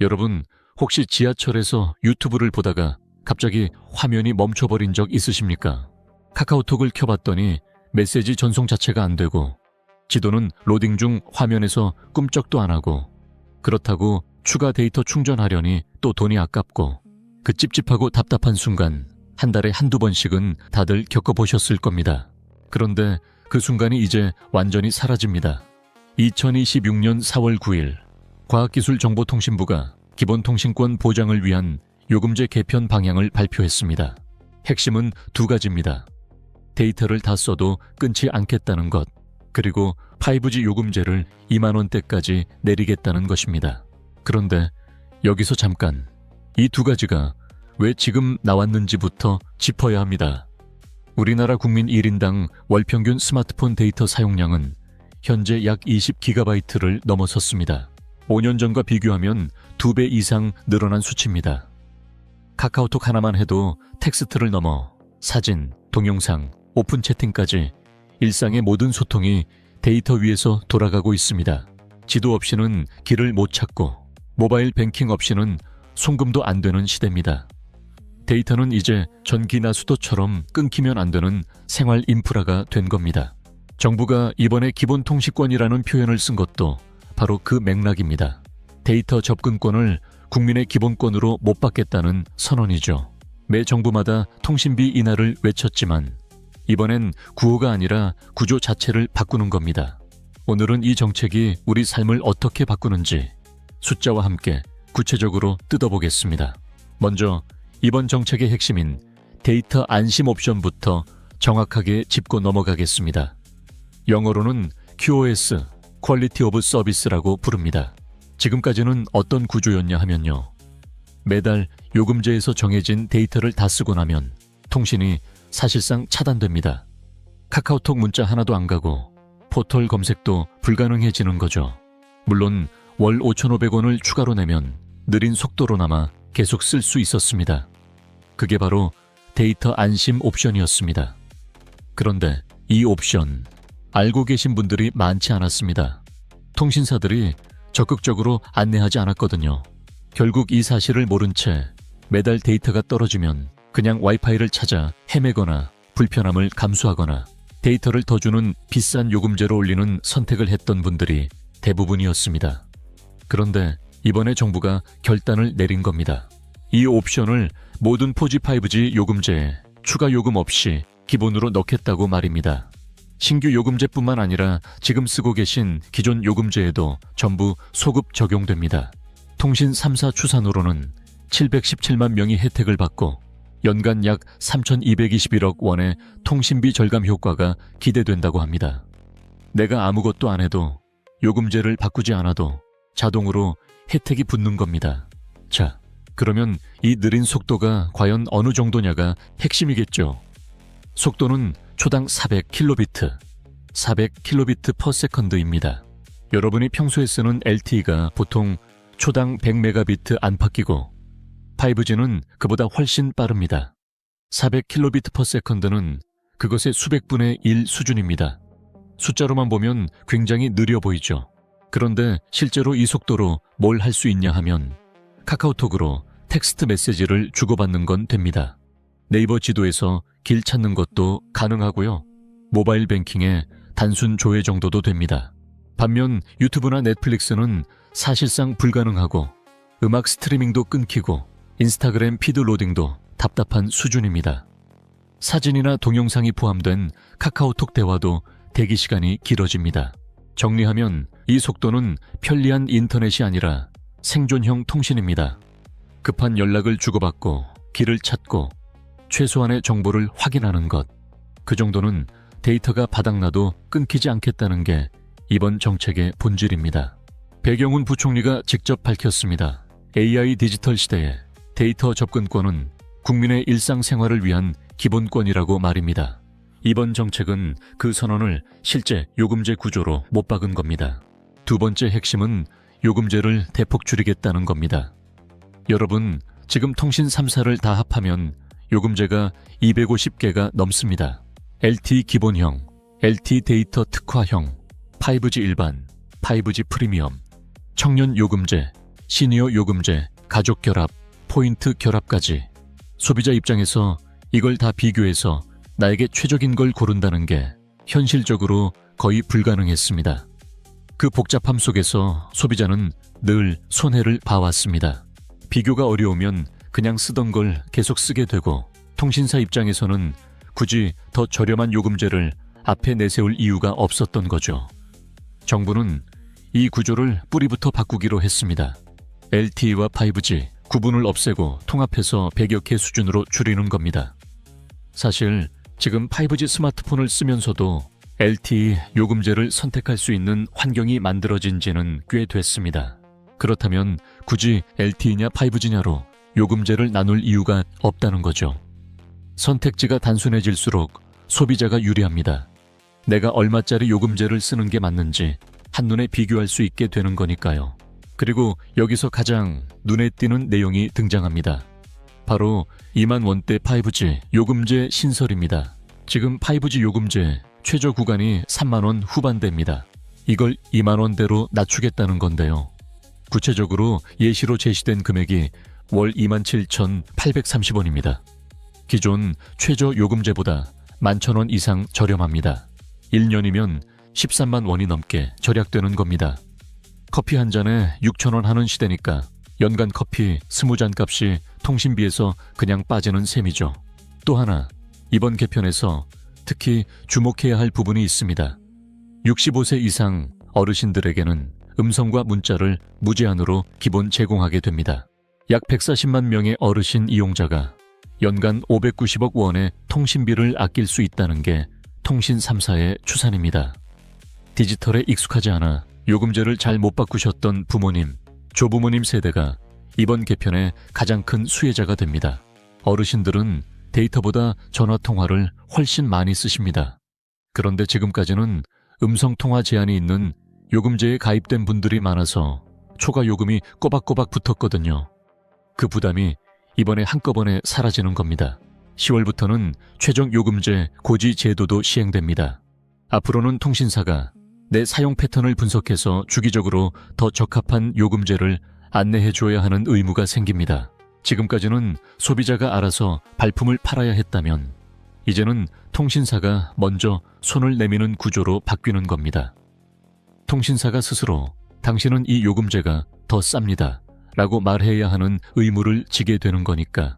여러분, 혹시 지하철에서 유튜브를 보다가 갑자기 화면이 멈춰버린 적 있으십니까? 카카오톡을 켜봤더니 메시지 전송 자체가 안 되고 지도는 로딩 중 화면에서 꿈쩍도 안 하고 그렇다고 추가 데이터 충전하려니 또 돈이 아깝고 그 찝찝하고 답답한 순간 한 달에 한두 번씩은 다들 겪어보셨을 겁니다. 그런데 그 순간이 이제 완전히 사라집니다. 2026년 4월 9일 과학기술정보통신부가 기본통신권 보장을 위한 요금제 개편 방향을 발표했습니다. 핵심은 두 가지입니다. 데이터를 다 써도 끊지 않겠다는 것, 그리고 5G 요금제를 2만 원대까지 내리겠다는 것입니다. 그런데 여기서 잠깐, 이 두 가지가 왜 지금 나왔는지부터 짚어야 합니다. 우리나라 국민 1인당 월평균 스마트폰 데이터 사용량은 현재 약 20GB를 넘어섰습니다. 5년 전과 비교하면 2배 이상 늘어난 수치입니다. 카카오톡 하나만 해도 텍스트를 넘어 사진, 동영상, 오픈 채팅까지 일상의 모든 소통이 데이터 위에서 돌아가고 있습니다. 지도 없이는 길을 못 찾고 모바일 뱅킹 없이는 송금도 안 되는 시대입니다. 데이터는 이제 전기나 수도처럼 끊기면 안 되는 생활 인프라가 된 겁니다. 정부가 이번에 기본통신권이라는 표현을 쓴 것도 바로 그 맥락입니다. 데이터 접근권을 국민의 기본권으로 못 받겠다는 선언이죠. 매 정부마다 통신비 인하를 외쳤지만 이번엔 구호가 아니라 구조 자체를 바꾸는 겁니다. 오늘은 이 정책이 우리 삶을 어떻게 바꾸는지 숫자와 함께 구체적으로 뜯어보겠습니다. 먼저 이번 정책의 핵심인 데이터 안심 옵션부터 정확하게 짚고 넘어가겠습니다. 영어로는 QoS, 퀄리티 오브 서비스라고 부릅니다. 지금까지는 어떤 구조였냐 하면요. 매달 요금제에서 정해진 데이터를 다 쓰고 나면 통신이 사실상 차단됩니다. 카카오톡 문자 하나도 안 가고 포털 검색도 불가능해지는 거죠. 물론 월 5,500원을 추가로 내면 느린 속도로나마 계속 쓸 수 있었습니다. 그게 바로 데이터 안심 옵션이었습니다. 그런데 이 옵션 알고 계신 분들이 많지 않았습니다. 통신사들이 적극적으로 안내하지 않았거든요. 결국 이 사실을 모른 채 매달 데이터가 떨어지면 그냥 와이파이를 찾아 헤매거나 불편함을 감수하거나 데이터를 더 주는 비싼 요금제로 올리는 선택을 했던 분들이 대부분이었습니다. 그런데 이번에 정부가 결단을 내린 겁니다. 이 옵션을 모든 4G, 5G 요금제에 추가 요금 없이 기본으로 넣겠다고 말입니다. 신규 요금제뿐만 아니라 지금 쓰고 계신 기존 요금제에도 전부 소급 적용됩니다. 통신 3사 추산으로는 717만 명이 혜택을 받고 연간 약 3,221억 원의 통신비 절감 효과가 기대된다고 합니다. 내가 아무것도 안 해도 요금제를 바꾸지 않아도 자동으로 혜택이 붙는 겁니다. 자, 그러면 이 느린 속도가 과연 어느 정도냐가 핵심이겠죠. 속도는 초당 400kbit, 400kbps/s입니다. 여러분이 평소에 쓰는 LTE가 보통 초당 100Mbit 안팎이고 5G는 그보다 훨씬 빠릅니다. 400kbps/s는 그것의 수백 분의 1 수준입니다. 숫자로만 보면 굉장히 느려 보이죠. 그런데 실제로 이 속도로 뭘 할 수 있냐 하면 카카오톡으로 텍스트 메시지를 주고받는 건 됩니다. 네이버 지도에서 길 찾는 것도 가능하고요. 모바일 뱅킹에 단순 조회 정도도 됩니다. 반면 유튜브나 넷플릭스는 사실상 불가능하고 음악 스트리밍도 끊기고 인스타그램 피드 로딩도 답답한 수준입니다. 사진이나 동영상이 포함된 카카오톡 대화도 대기 시간이 길어집니다. 정리하면 이 속도는 편리한 인터넷이 아니라 생존형 통신입니다. 급한 연락을 주고받고 길을 찾고 최소한의 정보를 확인하는 것. 그 정도는 데이터가 바닥나도 끊기지 않겠다는 게 이번 정책의 본질입니다. 배경훈 부총리가 직접 밝혔습니다. AI 디지털 시대에 데이터 접근권은 국민의 일상생활을 위한 기본권이라고 말입니다. 이번 정책은 그 선언을 실제 요금제 구조로 못 박은 겁니다. 두 번째 핵심은 요금제를 대폭 줄이겠다는 겁니다. 여러분, 지금 통신 3사를 다 합하면 요금제가 250개가 넘습니다. LTE 기본형, LTE 데이터 특화형, 5G 일반, 5G 프리미엄, 청년 요금제, 시니어 요금제, 가족 결합, 포인트 결합까지 소비자 입장에서 이걸 다 비교해서 나에게 최적인 걸 고른다는 게 현실적으로 거의 불가능했습니다. 그 복잡함 속에서 소비자는 늘 손해를 봐왔습니다. 비교가 어려우면 그냥 쓰던 걸 계속 쓰게 되고 통신사 입장에서는 굳이 더 저렴한 요금제를 앞에 내세울 이유가 없었던 거죠. 정부는 이 구조를 뿌리부터 바꾸기로 했습니다. LTE와 5G 구분을 없애고 통합해서 100여 개 수준으로 줄이는 겁니다. 사실 지금 5G 스마트폰을 쓰면서도 LTE 요금제를 선택할 수 있는 환경이 만들어진 지는 꽤 됐습니다. 그렇다면 굳이 LTE냐 5G냐로 요금제를 나눌 이유가 없다는 거죠. 선택지가 단순해질수록 소비자가 유리합니다. 내가 얼마짜리 요금제를 쓰는 게 맞는지 한눈에 비교할 수 있게 되는 거니까요. 그리고 여기서 가장 눈에 띄는 내용이 등장합니다. 바로 2만 원대 5G 요금제 신설입니다. 지금 5G 요금제 최저 구간이 3만 원 후반대입니다. 이걸 2만 원대로 낮추겠다는 건데요. 구체적으로 예시로 제시된 금액이 월 27,830원입니다. 기존 최저 요금제보다 11,000원 이상 저렴합니다. 1년이면 13만 원이 넘게 절약되는 겁니다. 커피 한 잔에 6,000원 하는 시대니까 연간 커피 20잔 값이 통신비에서 그냥 빠지는 셈이죠. 또 하나, 이번 개편에서 특히 주목해야 할 부분이 있습니다. 65세 이상 어르신들에게는 음성과 문자를 무제한으로 기본 제공하게 됩니다. 약 140만 명의 어르신 이용자가 연간 590억 원의 통신비를 아낄 수 있다는 게 통신 3사의 추산입니다. 디지털에 익숙하지 않아 요금제를 잘 못 바꾸셨던 부모님, 조부모님 세대가 이번 개편의 가장 큰 수혜자가 됩니다. 어르신들은 데이터보다 전화통화를 훨씬 많이 쓰십니다. 그런데 지금까지는 음성통화 제한이 있는 요금제에 가입된 분들이 많아서 초과 요금이 꼬박꼬박 붙었거든요. 그 부담이 이번에 한꺼번에 사라지는 겁니다. 10월부터는 최종 요금제 고지 제도도 시행됩니다. 앞으로는 통신사가 내 사용 패턴을 분석해서 주기적으로 더 적합한 요금제를 안내해줘야 하는 의무가 생깁니다. 지금까지는 소비자가 알아서 발품을 팔아야 했다면 이제는 통신사가 먼저 손을 내미는 구조로 바뀌는 겁니다. 통신사가 스스로 당신은 이 요금제가 더 쌉니다 라고 말해야 하는 의무를 지게 되는 거니까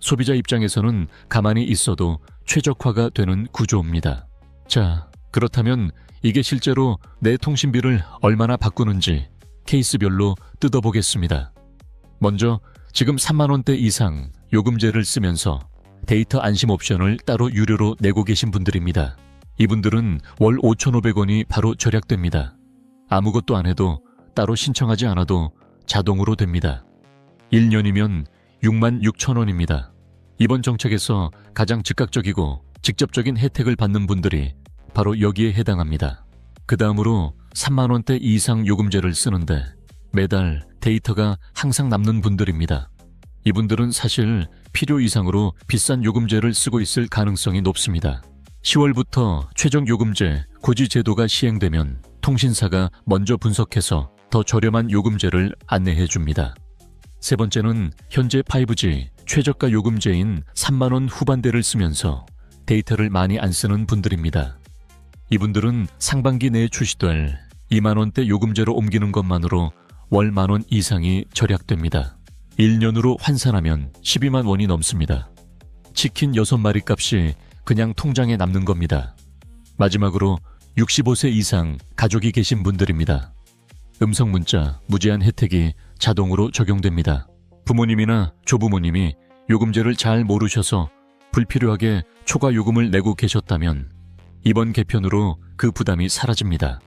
소비자 입장에서는 가만히 있어도 최적화가 되는 구조입니다. 자, 그렇다면 이게 실제로 내 통신비를 얼마나 바꾸는지 케이스별로 뜯어보겠습니다. 먼저 지금 3만 원대 이상 요금제를 쓰면서 데이터 안심 옵션을 따로 유료로 내고 계신 분들입니다. 이분들은 월 5,500원이 바로 절약됩니다. 아무것도 안 해도 따로 신청하지 않아도 자동으로 됩니다. 1년이면 66,000원입니다. 이번 정책에서 가장 즉각적이고 직접적인 혜택을 받는 분들이 바로 여기에 해당합니다. 그 다음으로 3만 원대 이상 요금제를 쓰는데 매달 데이터가 항상 남는 분들입니다. 이분들은 사실 필요 이상으로 비싼 요금제를 쓰고 있을 가능성이 높습니다. 10월부터 최종 요금제 고지 제도가 시행되면 통신사가 먼저 분석해서 더 저렴한 요금제를 안내해 줍니다. 세 번째는 현재 5G 최저가 요금제인 3만 원 후반대를 쓰면서 데이터를 많이 안 쓰는 분들입니다. 이분들은 상반기 내에 출시될 2만 원대 요금제로 옮기는 것만으로 월 10,000원 이상이 절약됩니다. 1년으로 환산하면 12만 원이 넘습니다. 치킨 6마리 값이 그냥 통장에 남는 겁니다. 마지막으로 65세 이상 가족이 계신 분들입니다. 음성 문자 무제한 혜택이 자동으로 적용됩니다. 부모님이나 조부모님이 요금제를 잘 모르셔서 불필요하게 초과 요금을 내고 계셨다면 이번 개편으로 그 부담이 사라집니다.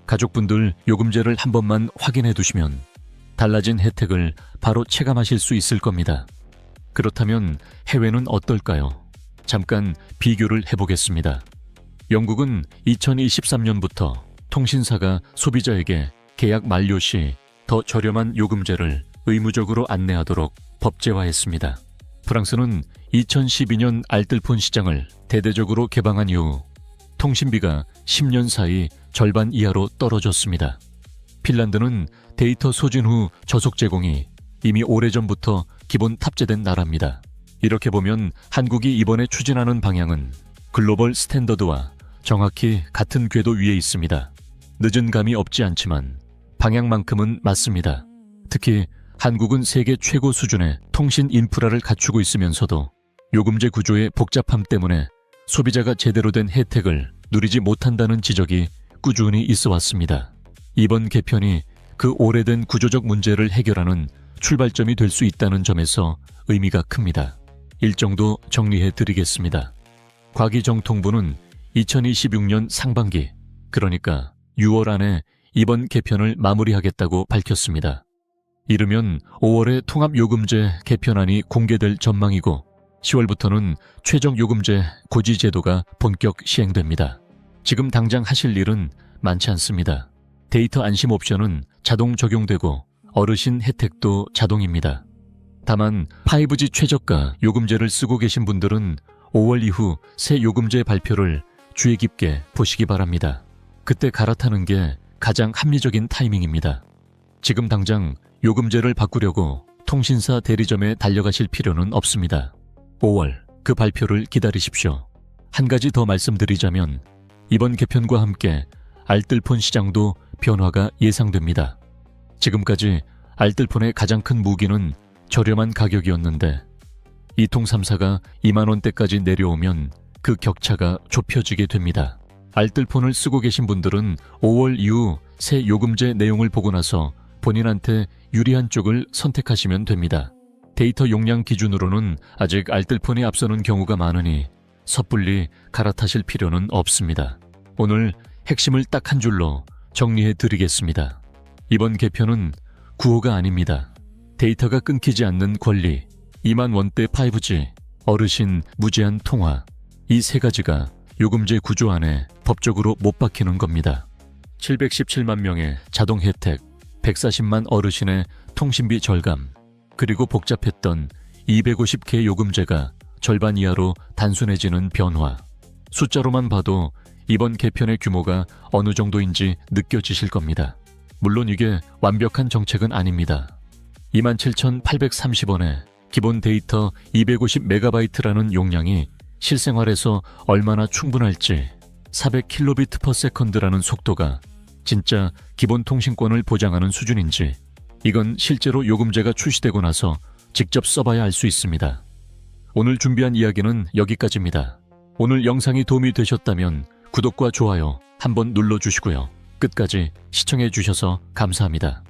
가족분들 요금제를 한 번만 확인해 두시면 달라진 혜택을 바로 체감하실 수 있을 겁니다. 그렇다면 해외는 어떨까요? 잠깐 비교를 해보겠습니다. 영국은 2023년부터 통신사가 소비자에게 계약 만료 시 더 저렴한 요금제를 의무적으로 안내하도록 법제화했습니다. 프랑스는 2012년 알뜰폰 시장을 대대적으로 개방한 이후 통신비가 10년 사이 절반 이하로 떨어졌습니다. 핀란드는 데이터 소진 후 저속 제공이 이미 오래전부터 기본 탑재된 나라입니다. 이렇게 보면 한국이 이번에 추진하는 방향은 글로벌 스탠더드와 정확히 같은 궤도 위에 있습니다. 늦은 감이 없지 않지만 방향만큼은 맞습니다. 특히 한국은 세계 최고 수준의 통신 인프라를 갖추고 있으면서도 요금제 구조의 복잡함 때문에 소비자가 제대로 된 혜택을 누리지 못한다는 지적이 꾸준히 있어 왔습니다. 이번 개편이 그 오래된 구조적 문제를 해결하는 출발점이 될 수 있다는 점에서 의미가 큽니다. 일정도 정리해 드리겠습니다. 과기정통부는 2026년 상반기, 그러니까 6월 안에 이번 개편을 마무리하겠다고 밝혔습니다. 이르면 5월에 통합요금제 개편안이 공개될 전망이고 10월부터는 최저요금제 고지제도가 본격 시행됩니다. 지금 당장 하실 일은 많지 않습니다. 데이터 안심 옵션은 자동 적용되고 어르신 혜택도 자동입니다. 다만 5G 최저가 요금제를 쓰고 계신 분들은 5월 이후 새 요금제 발표를 주의 깊게 보시기 바랍니다. 그때 갈아타는 게 가장 합리적인 타이밍입니다. 지금 당장 요금제를 바꾸려고 통신사 대리점에 달려가실 필요는 없습니다. 5월 그 발표를 기다리십시오. 한 가지 더 말씀드리자면 이번 개편과 함께 알뜰폰 시장도 변화가 예상됩니다. 지금까지 알뜰폰의 가장 큰 무기는 저렴한 가격이었는데 이통 3사가 2만 원대까지 내려오면 그 격차가 좁혀지게 됩니다. 알뜰폰을 쓰고 계신 분들은 5월 이후 새 요금제 내용을 보고 나서 본인한테 유리한 쪽을 선택하시면 됩니다. 데이터 용량 기준으로는 아직 알뜰폰이 앞서는 경우가 많으니 섣불리 갈아타실 필요는 없습니다. 오늘 핵심을 딱 한 줄로 정리해 드리겠습니다. 이번 개편은 구호가 아닙니다. 데이터가 끊기지 않는 권리, 2만 원대 5G, 어르신 무제한 통화, 이 세 가지가 요금제 구조 안에 법적으로 못 박히는 겁니다. 717만 명의 자동 혜택, 140만 어르신의 통신비 절감, 그리고 복잡했던 250개 요금제가 절반 이하로 단순해지는 변화. 숫자로만 봐도 이번 개편의 규모가 어느 정도인지 느껴지실 겁니다. 물론 이게 완벽한 정책은 아닙니다. 27,830원에 기본 데이터 250MB라는 용량이 실생활에서 얼마나 충분할지, 400kbps/s라는 속도가 진짜 기본 통신권을 보장하는 수준인지, 이건 실제로 요금제가 출시되고 나서 직접 써봐야 알 수 있습니다. 오늘 준비한 이야기는 여기까지입니다. 오늘 영상이 도움이 되셨다면 구독과 좋아요 한번 눌러주시고요. 끝까지 시청해 주셔서 감사합니다.